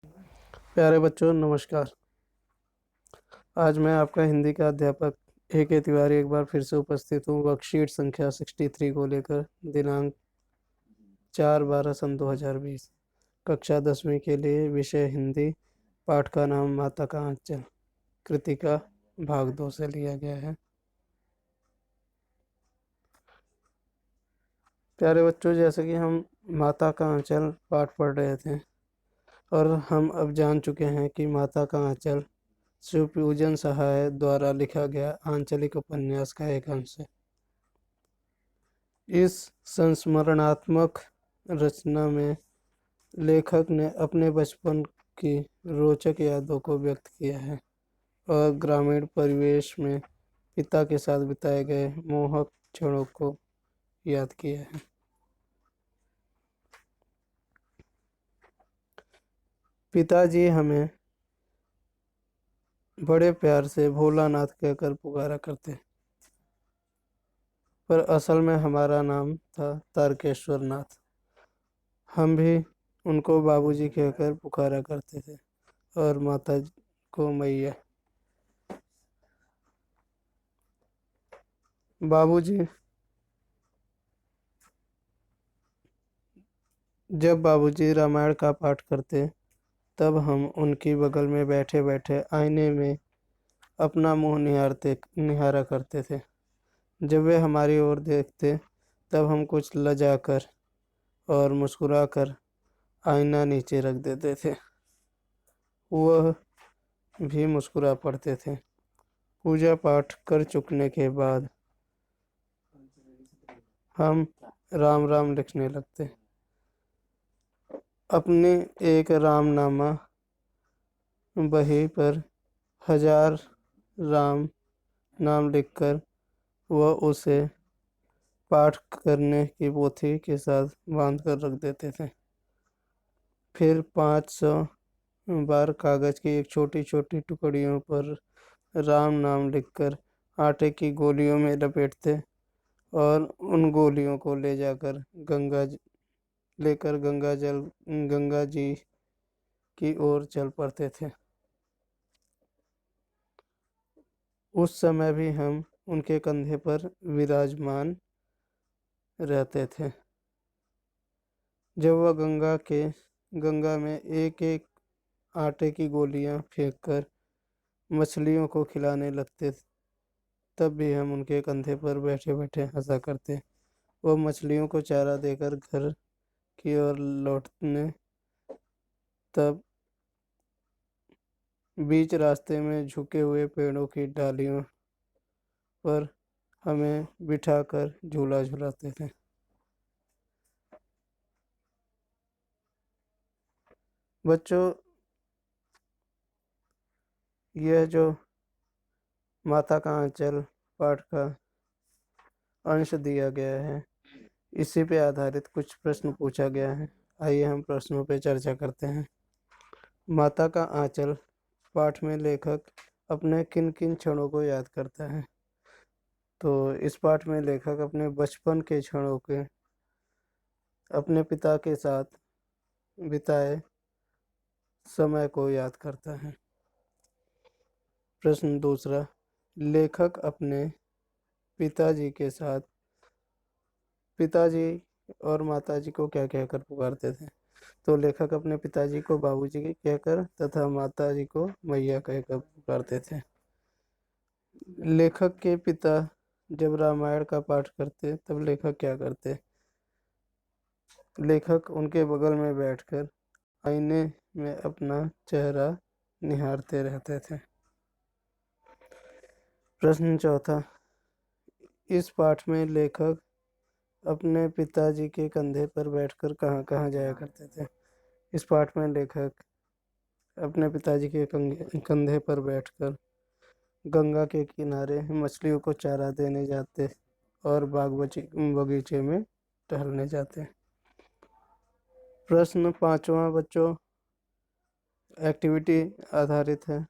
प्यारे बच्चों नमस्कार। आज मैं आपका हिंदी का अध्यापक A.K. तिवारी एक बार फिर से उपस्थित हूँ वर्कशीट संख्या 63 को लेकर। दिनांक 4/12/2020, कक्षा 10वीं के लिए, विषय हिंदी, पाठ का नाम माता का आंचल, कृति का भाग 2 से लिया गया है। प्यारे बच्चों, जैसे कि हम माता का आंचल पाठ पढ़ रहे थे और हम अब जान चुके हैं कि माता का आंचल शिव पूजन सहाय द्वारा लिखा गया आंचलिक उपन्यास का एक अंश है। इस संस्मरणात्मक रचना में लेखक ने अपने बचपन की रोचक यादों को व्यक्त किया है और ग्रामीण परिवेश में पिता के साथ बिताए गए मोहक क्षणों को याद किया है। पिताजी हमें बड़े प्यार से भोलानाथ कहकर पुकारा करते, पर असल में हमारा नाम था तारकेश्वर नाथ। हम भी उनको बाबूजी कहकर पुकारा करते थे और माता को मैया। बाबूजी जब बाबूजी रामायण का पाठ करते तब हम उनकी बगल में बैठे बैठे आईने में अपना मुंह निहारा करते थे। जब वे हमारी ओर देखते तब हम कुछ लजाकर और मुस्कुराकर आईना नीचे रख देते थे। वह भी मुस्कुरा पड़ते थे। पूजा पाठ कर चुकने के बाद हम राम राम लिखने लगते। अपने एक रामनामा बही पर 1000 राम नाम लिखकर वह उसे पाठ करने की पोथी के साथ बांध कर रख देते थे। फिर 500 बार कागज की एक छोटी छोटी टुकड़ियों पर राम नाम लिखकर आटे की गोलियों में लपेटते और उन गोलियों को ले जाकर गंगा जी की ओर चल पड़ते थे। उस समय भी हम उनके कंधे पर विराजमान रहते थे। जब वह गंगा में एक एक आटे की गोलियां फेंककर मछलियों को खिलाने लगते, तब भी हम उनके कंधे पर बैठे बैठे हंसा करते। वह मछलियों को चारा देकर घर की ओर लौटने, तब बीच रास्ते में झुके हुए पेड़ों की डालियों पर हमें बिठाकर झूला झुलाते थे। बच्चों, यह जो माता का आंचल पाठ का अंश दिया गया है, इसी पे आधारित कुछ प्रश्न पूछा गया है। आइए हम प्रश्नों पे चर्चा करते हैं। माता का आंचल पाठ में लेखक अपने किन किन क्षणों को याद करता है? तो इस पाठ में लेखक अपने बचपन के क्षणों के अपने पिता के साथ बिताए समय को याद करता है। प्रश्न दूसरा, लेखक अपने पिताजी के साथ पिताजी और माताजी को क्या कहकर पुकारते थे? तो लेखक अपने पिताजी को बाबूजी कहकर तथा माताजी को मैया कहकर पुकारते थे। लेखक के पिता जब रामायण का पाठ करते तब लेखक क्या करते? लेखक उनके बगल में बैठकर आईने में अपना चेहरा निहारते रहते थे। प्रश्न चौथा, इस पाठ में लेखक अपने पिताजी के कंधे पर बैठकर कहाँ कहाँ जाया करते थे? इस पाठ में लेखक अपने पिताजी के कंधे पर बैठकर गंगा के किनारे मछलियों को चारा देने जाते और बगीचे में टहलने जाते। प्रश्न पांचवा बच्चों, एक्टिविटी आधारित है।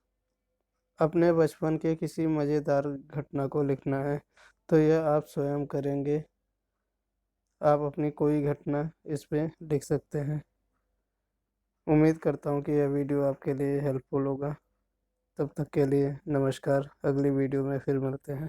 अपने बचपन के किसी मज़ेदार घटना को लिखना है, तो यह आप स्वयं करेंगे। आप अपनी कोई घटना इस पे लिख सकते हैं। उम्मीद करता हूँ कि यह वीडियो आपके लिए हेल्पफुल होगा। तब तक के लिए नमस्कार, अगली वीडियो में फिर मिलते हैं।